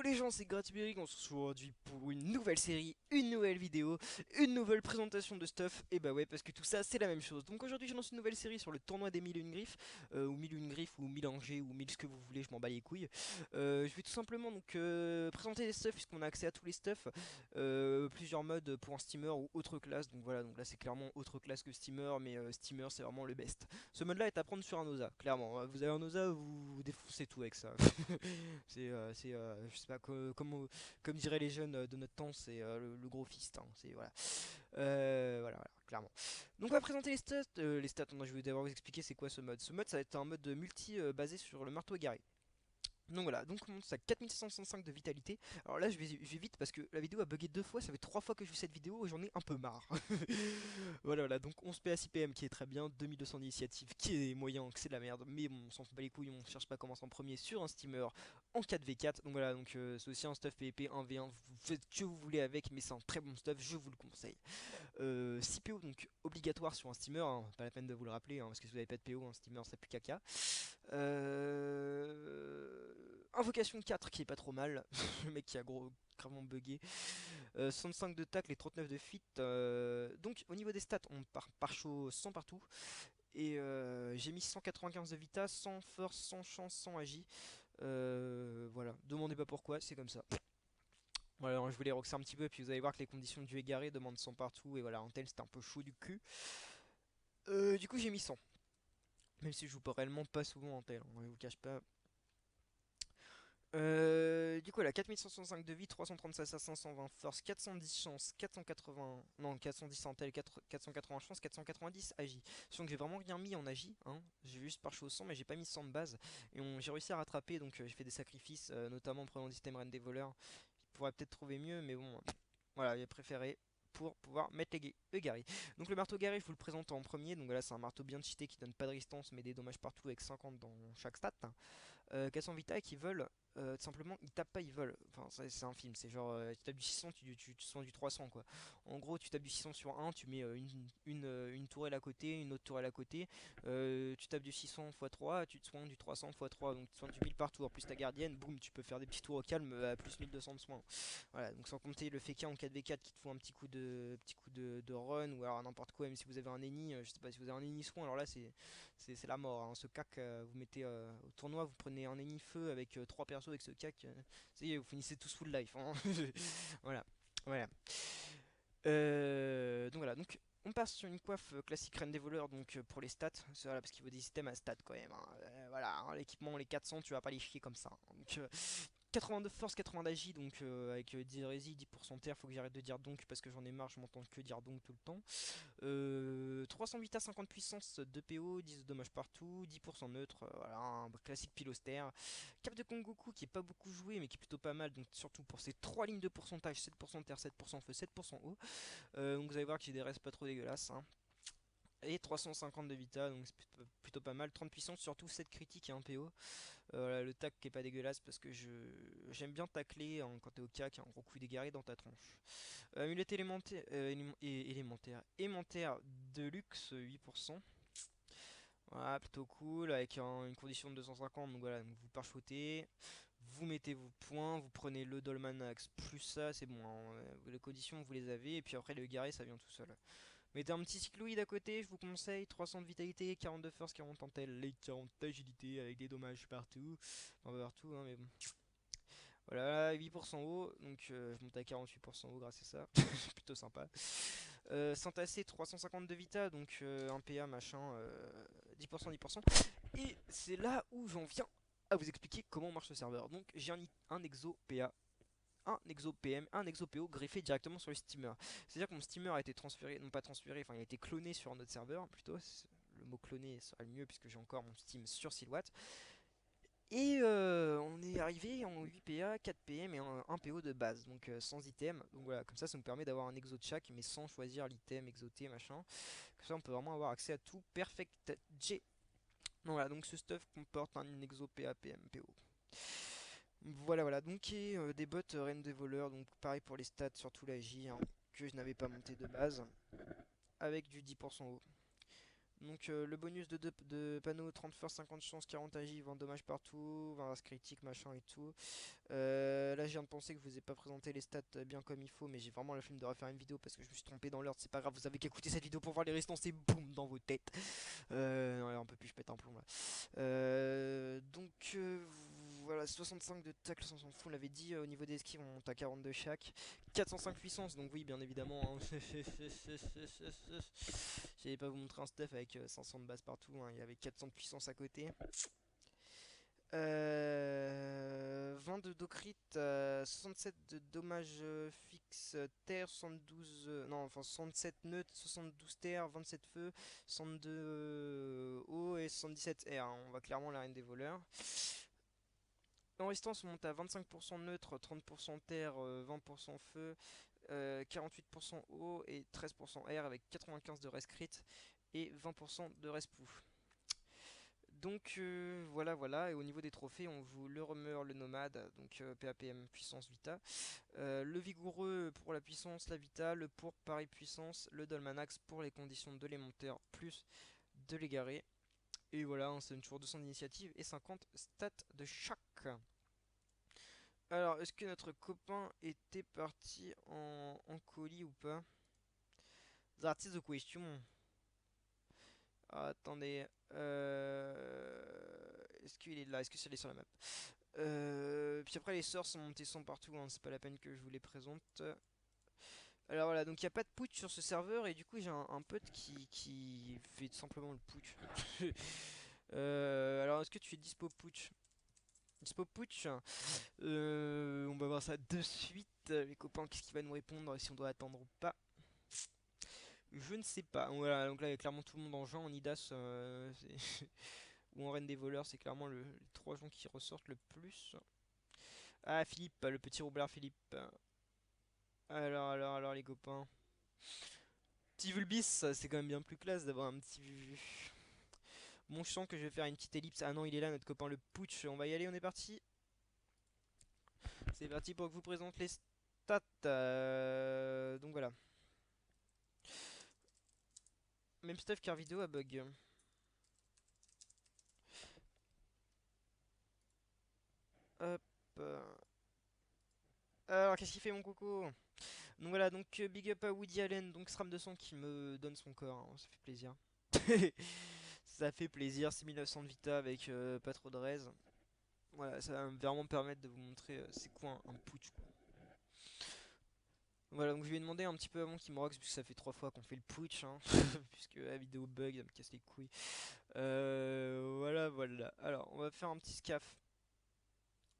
les gens, c'est Gratibéric, on se retrouve aujourd'hui pour une nouvelle série, une nouvelle vidéo, une nouvelle présentation de stuff, et bah ouais, parce que tout ça c'est la même chose. Donc aujourd'hui je lance une nouvelle série sur le tournoi des 1001 griffes, ou 1001 griffes, ou 1000 angers, ou 1000 ce que vous voulez, je m'en bats les couilles. Je vais tout simplement donc présenter des stuffs, puisqu'on a accès à tous les stuffs, plusieurs modes pour un steamer ou autre classe, donc voilà, donc là c'est clairement autre classe que steamer, mais steamer c'est vraiment le best. Ce mode là est à prendre sur un OSA, clairement, vous avez un OSA, vous défoncez tout avec ça. Je sais pas, comme diraient les jeunes de notre temps, c'est le gros fist, hein, c'est voilà. Voilà, clairement. Donc on va présenter les stats, je vais d'abord vous expliquer c'est quoi ce mode. Ce mode ça va être un mode multi basé sur le marteau égaré. Donc voilà, donc on commence à 4765 de vitalité. Alors là je vais vite parce que la vidéo a bugué deux fois, ça fait trois fois que je fais cette vidéo et j'en ai un peu marre. Voilà, donc 11 PA 6 PM qui est très bien, 2200 d'initiative qui est moyen, que c'est de la merde, mais bon on s'en fout pas les couilles, on cherche pas à commencer en premier sur un steamer en 4v4. Donc voilà, donc c'est aussi un stuff PvP 1v1, vous faites ce que vous voulez avec, mais c'est un très bon stuff, je vous le conseille. 6 PO donc obligatoire sur un steamer, hein, pas la peine de vous le rappeler, hein, parce que si vous n'avez pas de PO, un steamer ça pue caca. Invocation 4 qui est pas trop mal, le mec qui a gravement bugué. 65 de tacle et 39 de fit. Donc au niveau des stats, on part par chaud 100 partout. Et j'ai mis 195 de vita, 100 force, 100 chance, 100 agi. Voilà, demandez pas pourquoi, c'est comme ça. Voilà, alors je voulais roxer un petit peu, et puis vous allez voir que les conditions du égaré demandent 100 partout. Et voilà, en tel c'était un peu chaud du cul. Du coup j'ai mis 100. Même si je joue pas réellement pas souvent en tel, on ne vous cache pas. Du coup, elle a 4165 de vie, 336 à 520 force, 410 chance, 480. Non, 410 en tel, 480 chance, 490 agi. Sachant que j'ai vraiment rien mis en agi, hein. J'ai juste par au 100, mais j'ai pas mis 100 de base. Et j'ai réussi à rattraper, donc j'ai fait des sacrifices, notamment en prenant des systèmes reine des voleurs. Il pourrait peut-être trouver mieux, mais bon, voilà, j'ai préféré pour pouvoir mettre les Gary. Donc le marteau Gary, je vous le présente en premier. Donc là, c'est un marteau bien cheaté qui donne pas de résistance, mais des dommages partout avec 50 dans chaque stat. 400 Vita qui veulent tout simplement, ils tapent pas, ils volent. Enfin, c'est un film, c'est genre tu tapes du 600, tu soins du 300 quoi. En gros, tu tapes du 600 sur un, tu mets une tourelle à côté, une autre tourelle à côté. Tu tapes du 600 x 3, tu te soins du 300 x 3, donc tu soins du 1000 partout. En plus, ta gardienne, boum, tu peux faire des petits tours au calme à plus 1200 de soins. Voilà, donc sans compter le FK en 4v4 qui te faut un petit coup de run ou alors n'importe quoi, même si vous avez un eni, je sais pas si vous avez un eni soin, alors là c'est la mort, hein. Ce cac, vous mettez au tournoi, vous prenez un ennemi feu avec 3 persos avec ce cac, ça y est, vous finissez tous full life, hein. Voilà, voilà. Donc voilà, donc on passe sur une coiffe classique reine des voleurs, donc pour les stats, voilà, parce qu'il faut des systèmes à stats quand même, hein. Voilà, hein, l'équipement, les 400, tu vas pas les chier comme ça, hein. Donc 82 force, 80 d'agi, donc avec 10 hérésie, 10% terre, faut que j'arrête de dire donc parce que j'en ai marre, je m'entends que dire donc tout le temps. 308 à 50 puissance, 2 PO, 10 de dommages partout, 10% neutre, voilà, un classique pilostère. Cap de Kongoku qui est pas beaucoup joué mais qui est plutôt pas mal, donc surtout pour ces 3 lignes de pourcentage, 7% terre, 7% feu, 7% eau. Donc vous allez voir que j'ai des restes pas trop dégueulasses, hein. Et 350 de vita, donc c'est plutôt pas mal. 30 puissance, surtout 7 critiques et 1 PO. Voilà, le tac qui est pas dégueulasse parce que j'aime bien tacler hein, quand t'es au cac, un gros coup d'égaré dans ta tronche. Amulette élémentaire, élémentaire, aimentaire de luxe 8%. Voilà, plutôt cool, avec une condition de 250, donc voilà, donc vous parchotez, vous mettez vos points, vous prenez le Dolmanax plus ça, c'est bon, hein, les conditions vous les avez, et puis après le garé ça vient tout seul. Mettez un petit cycloïde à côté, je vous conseille, 300 de vitalité, 42 force, 40 intel, et 40 d'agilité, avec des dommages partout, enfin pas partout, hein, mais bon. Voilà, 8% haut, donc je monte à 48% haut grâce à ça, c'est plutôt sympa. Syntacé 350 de Vita, donc 1 PA machin, 10%, 10%. Et c'est là où j'en viens à vous expliquer comment marche le serveur. Donc j'ai un exo PA, un exo PM, un exo PO greffé directement sur le steamer. C'est-à-dire que mon steamer a été transféré, non pas transféré, enfin il a été cloné sur un autre serveur plutôt. Le mot cloné sera le mieux puisque j'ai encore mon Steam sur Silhouette. Et on est arrivé en 8 PA, 4 PM et un PO de base, donc sans item. Donc voilà, comme ça nous permet d'avoir un exo de chaque, mais sans choisir l'item exoté, machin. Comme ça on peut vraiment avoir accès à tout perfect J. Donc voilà, donc ce stuff comporte un exo PA, PM, PO. Voilà, voilà, donc et des bots reine des voleurs, donc pareil pour les stats, surtout la J, hein, que je n'avais pas monté de base, avec du 10% haut. Donc le bonus de panneau 30 force, 50 chance, 40 agi, 20 dommages partout, 20 race critique, machin et tout. Là je viens de penser que je vous ai pas présenté les stats bien comme il faut, mais j'ai vraiment la flemme de refaire une vidéo parce que je me suis trompé dans l'ordre, c'est pas grave, vous avez qu'à écouter cette vidéo pour voir les restants, c'est boum dans vos têtes. Ouais, un peu plus, je pète un plomb là. Voilà, 65 de tacle, on s'en fout, on l'avait dit, au niveau des esquives on monte à 42 chaque. 405 puissance, donc oui, bien évidemment, hein. J'allais pas vous montrer un stuff avec 500 de base partout, hein. Il y avait 400 de puissance à côté. 20 de docrit, 67 de dommages fixes terre, 72, non, enfin 67 neutres, 72 terre, 27 feu, 62 eau et 77 air, hein. On va clairement la reine des voleurs. En résistance, on monte à 25% neutre, 30% terre, 20% feu, 48% eau et 13% air avec 95 de rest crit et 20% de rest pouf. Donc voilà, voilà, et au niveau des trophées, on joue le Rumeur, le Nomade, donc PAPM puissance Vita, le Vigoureux pour la puissance, la Vita, le Pourpre pareil puissance, le Dolmanax pour les conditions de l'émonteur plus de l'égaré. Et voilà, on se donne toujours 200 d'initiative et 50 stats de chaque. Alors, est-ce que notre copain était parti en colis ou pas? That is the question. Ah, attendez. Est-ce qu'il est là? Est-ce que c'est sur la map? Puis après, les sorts sont montés sont partout, hein, c'est pas la peine que je vous les présente. Alors voilà, donc il n'y a pas de putsch sur ce serveur, et du coup, j'ai un pote qui fait tout simplement le putsch. Alors, est-ce que tu es dispo putsch? Dispo putsch? On va voir ça de suite. Les copains, qu'est-ce qu'il va nous répondre, si on doit attendre ou pas? Je ne sais pas. Voilà, donc là, il y a clairement tout le monde en juin, en IDAS ou en Reine des voleurs, c'est clairement les trois gens qui ressortent le plus. Ah, Philippe, le petit roublard Philippe. Alors, les copains. Petit Vulbis, c'est quand même bien plus classe d'avoir un petit vu. Bon, je sens que je vais faire une petite ellipse. Ah non, il est là, notre copain le Pooch. On va y aller, on est parti. C'est parti pour que je vous présente les stats. Donc voilà. Même stuff car vidéo à bug. Hop. Alors, qu'est-ce qu'il fait mon coco? Donc voilà, donc big up à Woody Allen, donc SRAM 200 qui me donne son corps, hein, ça fait plaisir. Ça fait plaisir, 6900 de Vita avec pas trop de raise. Voilà, ça va vraiment me permettre de vous montrer c'est quoi un putsch, quoi. Voilà, donc je lui ai demandé un petit peu avant qu'il me rox, puisque ça fait 3 fois qu'on fait le putsch, hein, puisque la vidéo bug, ça me casse les couilles. Voilà, voilà. Alors, on va faire un petit scaf.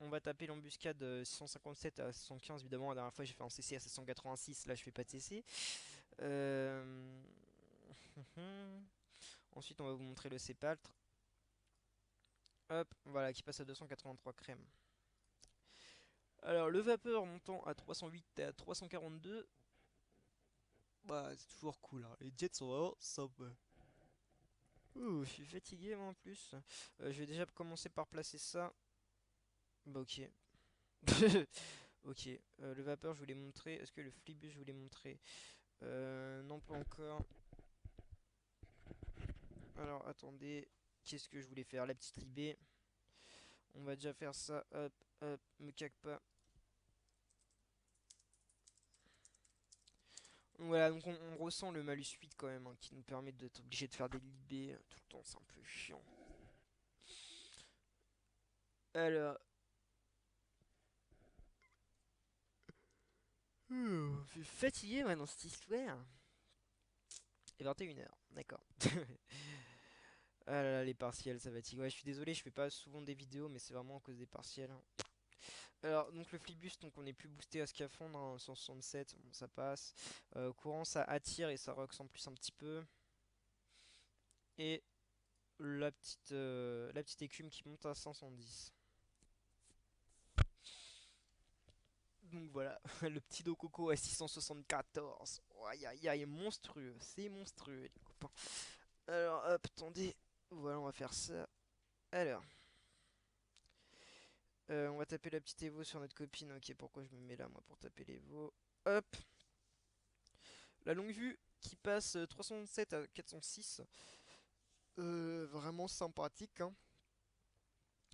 On va taper l'embuscade 657 à 615, évidemment. La dernière fois, j'ai fait un CC à 786, là, je fais pas de CC. Euh... Ensuite, on va vous montrer le sépaltre. Hop, voilà, qui passe à 283 crème. Alors, le vapeur montant à 308 et à 342. Bah, c'est toujours cool, hein. Les jets sont vraiment sympas. Ouh, je suis fatigué, moi, en plus. Je vais déjà commencer par placer ça. Bah, ok. Ok, le vapeur, je voulais montrer. Est-ce que le flibus, je voulais montrer? Non, pas encore. Alors, attendez. Qu'est-ce que je voulais faire? La petite libé. On va déjà faire ça. Hop, hop, me caque pas. Voilà, donc on ressent le malus 8 quand même, hein, qui nous permet d'être obligé de faire des libés tout le temps, c'est un peu chiant. Alors, je suis fatigué moi dans cette histoire. Et 21h, d'accord. Ah là là, les partiels, ça fatigue. Ouais, je suis désolé, je fais pas souvent des vidéos, mais c'est vraiment à cause des partiels, hein. Alors, donc le flibus, donc on est plus boosté à scaphandre, hein, 167, bon, ça passe. Courant, ça attire et ça rox en plus un petit peu. Et la petite écume qui monte à 510. Donc voilà, le petit dos coco à 674. Aïe aïe aïe, monstrueux, c'est monstrueux les copains. Alors hop, attendez, voilà, on va faire ça. Alors, on va taper la petite Evo sur notre copine. Ok, pourquoi je me mets là moi pour taper l'Evo? Hop, la longue vue qui passe 307 à 406. Vraiment sympathique, hein.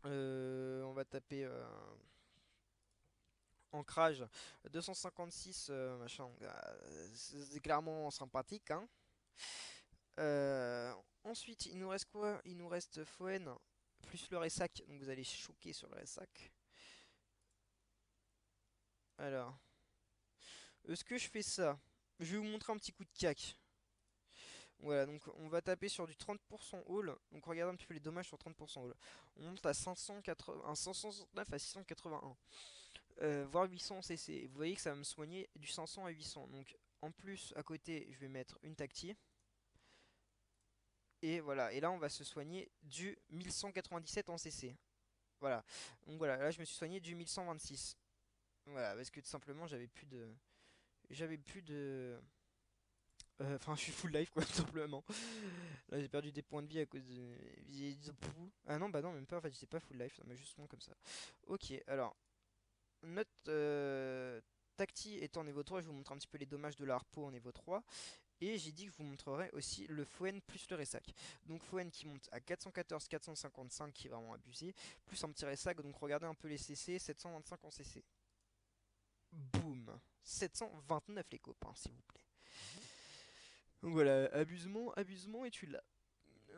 On va taper ancrage 256 machin. C'est clairement sympathique, hein. Ensuite, il nous reste quoi? Il nous reste Foen plus le Ressac. Donc vous allez choquer sur le Ressac. Alors, est-ce que je fais ça? Je vais vous montrer un petit coup de cac. Voilà, donc on va taper sur du 30% haul. Donc regardez un petit peu les dommages sur 30% haul. On monte à 580, 569 à 681. Voire 800 CC. Vous voyez que ça va me soigner du 500 à 800. Donc en plus, à côté, je vais mettre une tacti. Et voilà, et là on va se soigner du 1197 en CC. Voilà, donc voilà, là je me suis soigné du 1126. Voilà, parce que tout simplement j'avais plus de... J'avais plus de... Enfin, je suis full life quoi, tout simplement. Là j'ai perdu des points de vie à cause de... Ah non, bah non, même pas, en fait j'étais pas full life, ça m'a juste moins comme ça. Ok, alors, notre Tacti étant en niveau 3, je vous montre un petit peu les dommages de la harpo en niveau 3. Et j'ai dit que je vous montrerai aussi le Fouen plus le Ressac. Donc Fouen qui monte à 414, 455 qui est vraiment abusé. Plus un petit Ressac, donc regardez un peu les CC, 725 en CC. Boum, 729 les copains s'il vous plaît. Donc voilà, abusement, abusement et tu l'as.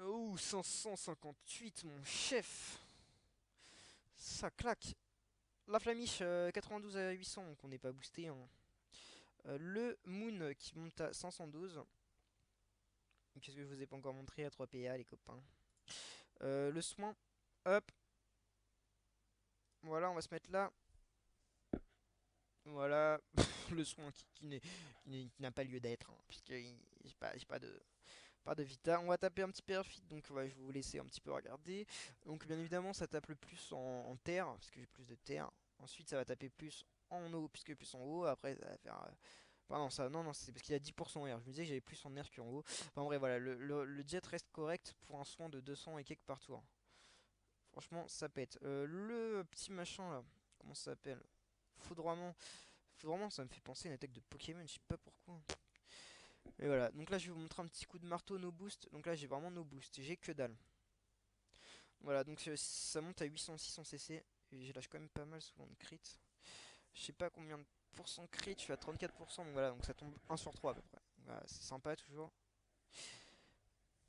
Oh, 558 mon chef. Ça claque. La flamiche 92 à 800, donc on n'est pas boosté, hein. Le Moon qui monte à 512. Qu'est-ce que je vous ai pas encore montré à 3 PA les copains. Le soin, hop, voilà, on va se mettre là. Voilà, le soin qui n'a pas lieu d'être, hein, puisque j'ai pas de vita. On va taper un petit perfit, donc ouais, je vais vous laisser un petit peu regarder. Donc bien évidemment, ça tape le plus en terre, parce que j'ai plus de terre. Ensuite, ça va taper plus en eau, puisque plus en haut. Après, ça va faire... Pardon, ça, non, non, c'est parce qu'il y a 10% en air. Je me disais que j'avais plus en air qu'en haut. Enfin, en vrai, voilà, le jet reste correct pour un soin de 200 et quelques par tour. Franchement, ça pète. Le petit machin là, comment ça s'appelle? Foudroiement. Foudroiement, ça me fait penser à une attaque de Pokémon, je sais pas pourquoi. Et voilà, donc là je vais vous montrer un petit coup de marteau no boost. Donc là j'ai vraiment no boost, j'ai que dalle. Voilà, donc ça monte à 800-600 CC. Et je lâche quand même pas mal souvent de crit. Je sais pas combien de pourcents crit, je suis à 34%, donc voilà, donc ça tombe 1 sur 3 à peu près. Voilà, c'est sympa toujours.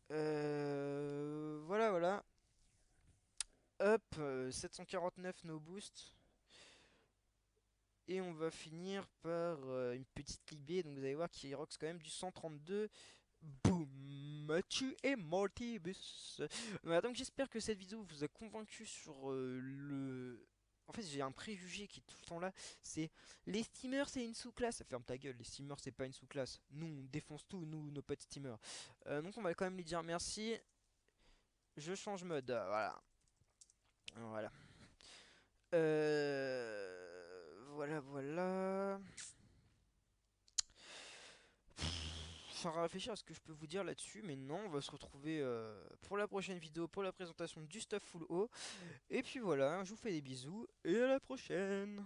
Voilà, voilà. Hop, 749 no boost. Et on va finir par une petite libé. Donc vous allez voir qu'il rox quand même du 132. Boum, tu es Mortibus. Voilà, donc j'espère que cette vidéo vous a convaincu sur le... En fait j'ai un préjugé qui est tout le temps là. C'est les steamers c'est une sous-classe. Ferme ta gueule, les steamers c'est pas une sous-classe. Nous on défonce tout, nous nos potes steamers. Donc on va quand même lui dire merci. Je change mode, voilà. Voilà. Voilà, voilà. Enfin, réfléchir à ce que je peux vous dire là-dessus, mais non, on va se retrouver pour la prochaine vidéo, pour la présentation du stuff full haut. Et puis voilà, je vous fais des bisous, et à la prochaine!